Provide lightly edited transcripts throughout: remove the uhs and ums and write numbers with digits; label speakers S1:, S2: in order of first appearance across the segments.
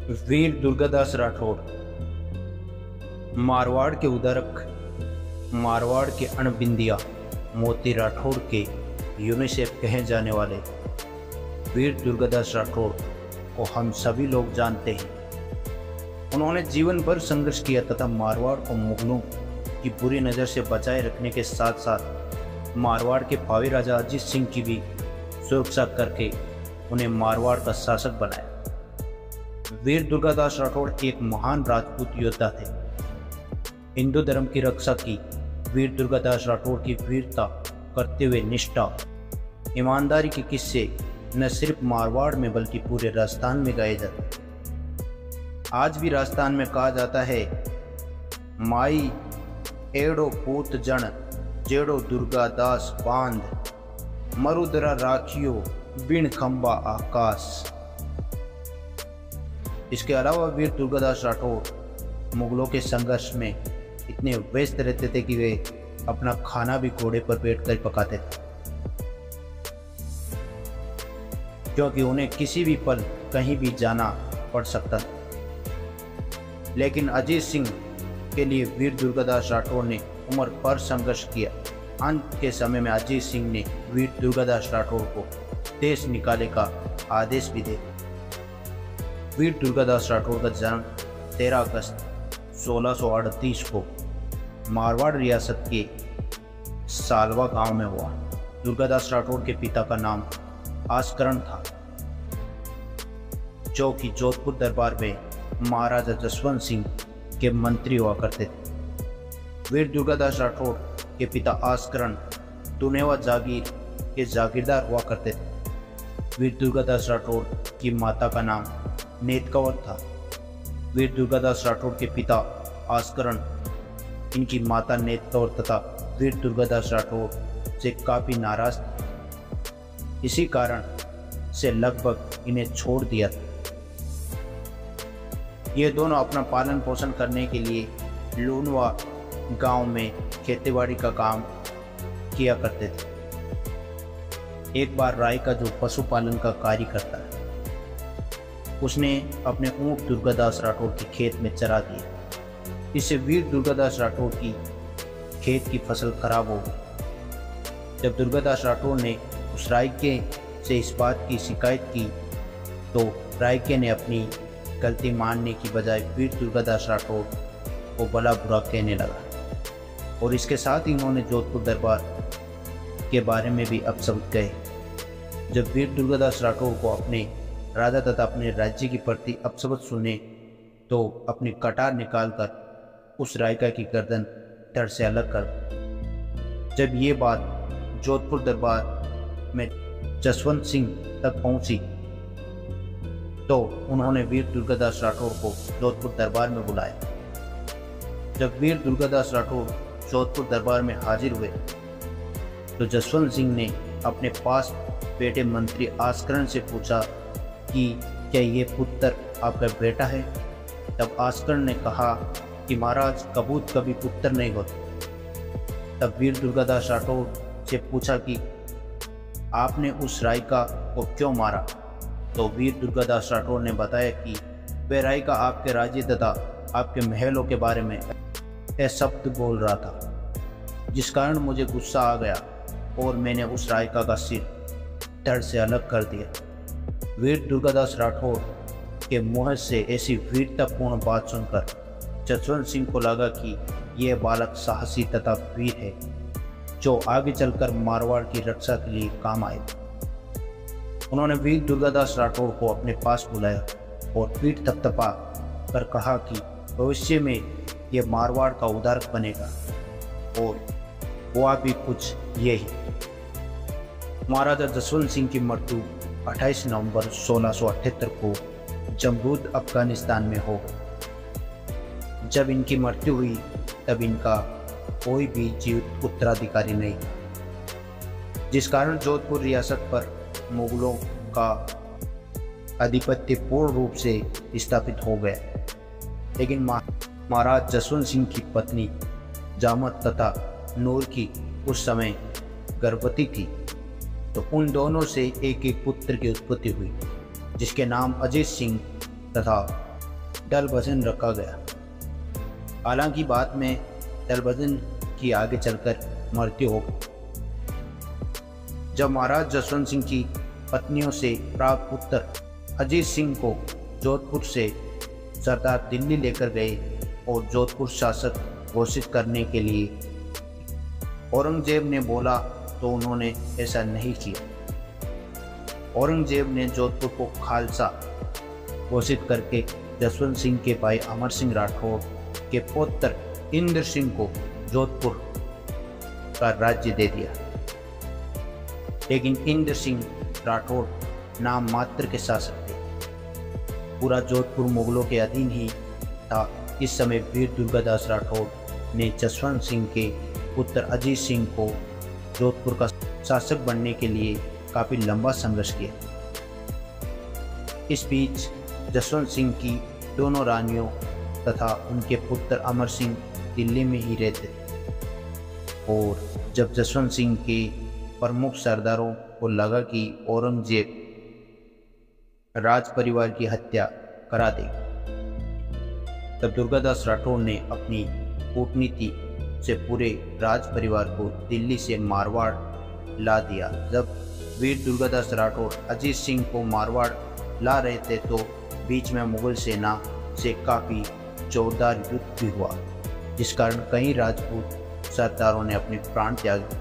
S1: वीर दुर्गादास राठौड़ मारवाड़ के उदारक, मारवाड़ के अणबिंदिया मोती राठौड़ के यूनिसेफ कहे जाने वाले वीर दुर्गादास राठौड़ को हम सभी लोग जानते हैं। उन्होंने जीवन भर संघर्ष किया तथा मारवाड़ को मुगलों की बुरी नज़र से बचाए रखने के साथ साथ मारवाड़ के भावी राजा अजीत सिंह की भी सुरक्षा करके उन्हें मारवाड़ का शासक बनाया। वीर दुर्गादास राठौड़ एक महान राजपूत योद्धा थे। हिंदू धर्म की रक्षा की वीर दुर्गादास राठौड़ की वीरता, करते हुए निष्ठा, ईमानदारी के किस्से न सिर्फ मारवाड़ में बल्कि पूरे राजस्थान में गाए जाते। आज भी राजस्थान में कहा जाता है, माई एड़ो पूत जन जेड़ो दुर्गादास बांध, मरुदरा राखियो बिन खंबा आकाश। इसके अलावा वीर दुर्गादास राठौड़ मुगलों के संघर्ष में इतने व्यस्त रहते थे कि वे अपना खाना भी घोड़े पर बैठकर पकाते थे, क्योंकि उन्हें किसी भी पल कहीं भी जाना पड़ सकता था। लेकिन अजीत सिंह के लिए वीर दुर्गादास राठौड़ ने उम्र भर संघर्ष किया। अंत के समय में अजीत सिंह ने वीर दुर्गादास राठौड़ को देश निकाले का आदेश भी दिया। वीर दुर्गादास राठौड़ का जन्म 13 अगस्त 1638 को मारवाड़ रियासत के सालवा गांव में हुआ। दुर्गादास राठौड़ के पिता का नाम आस्करण था, जो कि जोधपुर दरबार में महाराजा जसवंत सिंह के मंत्री हुआ करते थे। वीर दुर्गादास राठौड़ के पिता आस्करण दुनेवा जागीर के जागीरदार हुआ करते थे। वीर दुर्गादास राठौड़ की माता का नाम नेतकंवर था। वीर दुर्गादास राठौड़ के पिता आस्करण, इनकी माता नेतकंवर तथा वीर दुर्गादास राठौड़ से काफ़ी नाराज थे। इसी कारण से लगभग इन्हें छोड़ दिया था। ये दोनों अपना पालन पोषण करने के लिए लूनवा गांव में खेतीबाड़ी का काम किया करते थे। एक बार राय का जो पशुपालन का कार्य करता है, उसने अपने ऊंट दुर्गादास राठौड़ के खेत में चरा दिया। इससे वीर दुर्गादास राठौड़ की खेत की फसल खराब हो गई। जब दुर्गादास राठौड़ ने उस रायके से इस बात की शिकायत की तो रायके ने अपनी गलती मानने की बजाय वीर दुर्गादास राठौड़ को भला बुरा कहने लगा और इसके साथ ही उन्होंने जोधपुर दरबार के बारे में भी अपशब्द कहे। जब वीर दुर्गादास राठौड़ को अपने राजा तथा अपने राज्य के प्रति अपशब्द सुने तो अपनी कटार निकालकर उस रायका की गर्दन धड़ से अलग कर। जब ये बात जोधपुर दरबार में जसवंत सिंह तक पहुंची तो उन्होंने वीर दुर्गादास राठौड़ को जोधपुर दरबार में बुलाया। जब वीर दुर्गादास राठौड़ जोधपुर दरबार में हाजिर हुए तो जसवंत सिंह ने अपने पास बैठे मंत्री आस्करण से पूछा कि क्या ये पुत्र आपका बेटा है? तब आस्करण ने कहा कि महाराज, कबूत कभी पुत्र नहीं होते। तब वीर दुर्गादास राठौड़ से पूछा कि आपने उस रायका को क्यों मारा? तो वीर दुर्गादास राठौड़ ने बताया कि वह रायका आपके राज्य तथा आपके महलों के बारे में शब्द बोल रहा था, जिस कारण मुझे गुस्सा आ गया और मैंने उस रायका का सिर धड़ से अलग कर दिया। वीर दुर्गादास राठौड़ के मुंह से ऐसी वीरतापूर्ण बात सुनकर जसवंत सिंह को लगा कि यह बालक साहसी तथा वीर है, जो आगे चलकर मारवाड़ की रक्षा के लिए काम आएगा। उन्होंने वीर दुर्गादास राठौड़ को अपने पास बुलाया और पीठ थपथपा कर कहा कि भविष्य में यह मारवाड़ का उदारक बनेगा और हुआ भी कुछ यही। महाराजा जसवंत सिंह की मृत्यु 28 नवंबर 1678 को जमरूद अफगानिस्तान में हो गई। जब इनकी मृत्यु हुई तब इनका कोई भी जीवित उत्तराधिकारी नहीं, जिस कारण जोधपुर रियासत पर मुगलों का आधिपत्य पूर्ण रूप से स्थापित हो गया। लेकिन महाराज जसवंत सिंह की पत्नी जामत तथा नूर की उस समय गर्भवती थी, तो उन दोनों से एक एक पुत्र की उत्पत्ति हुई, जिसके नाम अजीत सिंह तथा डल भजन रखा गया। हालांकि बाद में डल भजन की आगे चलकर मृत्यु हो गई। जब महाराज जसवंत सिंह की पत्नियों से प्राप्त पुत्र अजीत सिंह को जोधपुर से सरदार दिल्ली लेकर गए और जोधपुर शासक घोषित करने के लिए औरंगजेब ने बोला तो उन्होंने ऐसा नहीं किया। औरंगजेब ने जोधपुर को खालसा घोषित करके जसवंत सिंह के भाई अमर सिंह राठौर के पुत्र इंद्र सिंह को जोधपुर का राज्य दे दिया। लेकिन इंद्र सिंह राठौर नाम मात्र के शासक थे। पूरा जोधपुर मुगलों के अधीन ही था। इस समय वीर दुर्गादास राठौर ने जसवंत सिंह के पुत्र अजीत सिंह को जोधपुर का शासक बनने के लिए काफ़ी लंबा संघर्ष किया। इस बीच जसवंत सिंह की दोनों रानियों तथा उनके पुत्र अमर सिंह दिल्ली में ही रहते थे। और जब जसवंत सिंह के प्रमुख सरदारों को लगा कि औरंगजेब राज परिवार की हत्या करा देगा, तब दुर्गादास राठौर ने अपनी कूटनीति से पूरे राज परिवार को दिल्ली से मारवाड़ ला दिया। जब वीर दुर्गादास राठौर अजीत सिंह को मारवाड़ ला रहे थे तो बीच में मुगल सेना से काफ़ी जोरदार युद्ध भी हुआ, जिस कारण कई राजपूत सरदारों ने अपने प्राण त्यागे।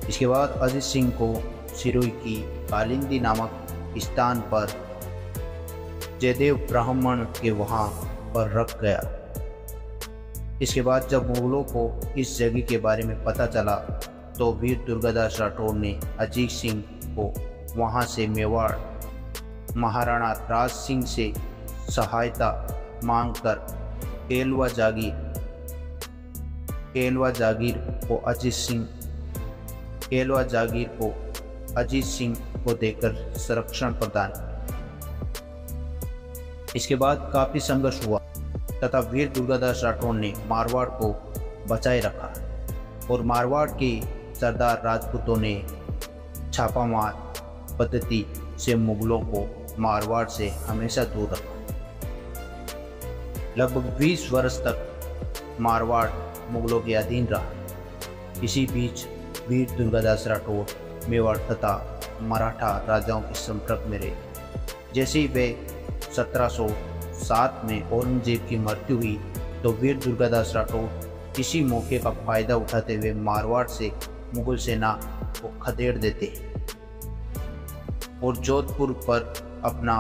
S1: इसके बाद अजीत सिंह को सिरोही की कालिंदी नामक स्थान पर जयदेव ब्राह्मण के वहाँ पर रख गया। इसके बाद जब मुगलों को इस जगह के बारे में पता चला तो वीर दुर्गादास राठौर ने अजीत सिंह को वहाँ से मेवाड़ महाराणा राज सिंह से सहायता मांगकर केलवा जागीर को अजीत सिंह को देकर संरक्षण प्रदान किया। इसके बाद काफी संघर्ष हुआ तथा वीर दुर्गादास राठौर ने मारवाड़ को बचाए रखा और मारवाड़ के सरदार राजपूतों ने छापामार पद्धति से मुगलों को मारवाड़ से हमेशा दूर रखा। लगभग 20 वर्ष तक मारवाड़ मुगलों के अधीन रहा। इसी बीच वीर दुर्गादास राठौर मेवाड़ तथा मराठा राजाओं के संपर्क में रहे। जैसे ही वे 1707 में औरंगजेब की मृत्यु हुई तो वीर दुर्गादास राठौर इसी मौके का फायदा उठाते हुए मारवाड़ से मुगल सेना को खदेड़ देते और जोधपुर पर अपना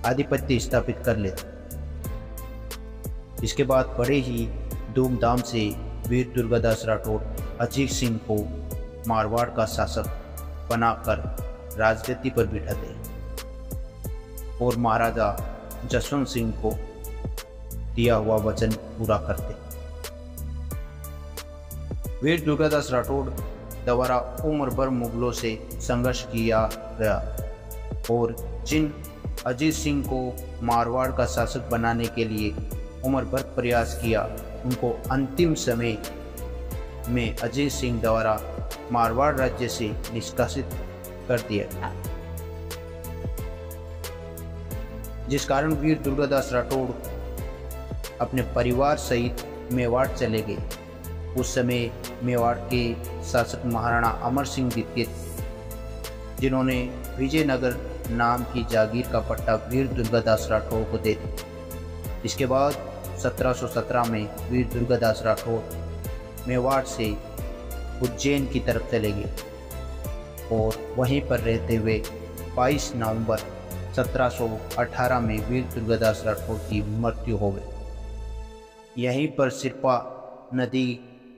S1: आधिपत्य स्थापित कर लेते। इसके बाद बड़े ही धूमधाम से वीर दुर्गादास राठौर अजीत सिंह को मारवाड़ का शासक बनाकर राजगद्दी पर बिठाते और महाराजा जसवंत सिंह को दिया हुआ वचन पूरा करते। वीर दुर्गादास राठौर द्वारा उम्र भर मुगलों से संघर्ष किया गया और जिन अजीत सिंह को मारवाड़ का शासक बनाने के लिए उम्र भर प्रयास किया, उनको अंतिम समय में अजीत सिंह द्वारा मारवाड़ राज्य से निष्कासित कर दिया गया, जिस कारण वीर दुर्गादास राठौर अपने परिवार सहित मेवाड़ चले गए। उस समय मेवाड़ के शासक महाराणा अमर सिंह द्वितीय, जिन्होंने विजयनगर नाम की जागीर का पट्टा वीर दुर्गादास राठौर को दे दिया। इसके बाद 1717 में वीर दुर्गादास राठौर मेवाड़ से उज्जैन की तरफ चले गए और वहीं पर रहते हुए 22 नवंबर 1718 में वीर दुर्गादास राठौर की मृत्यु हो गई। यहीं पर सिरपा नदी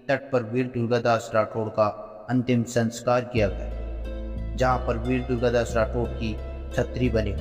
S1: तट पर वीर दुर्गादास राठौर का अंतिम संस्कार किया गया, जहां पर वीर दुर्गादास राठौर की छतरी बनी।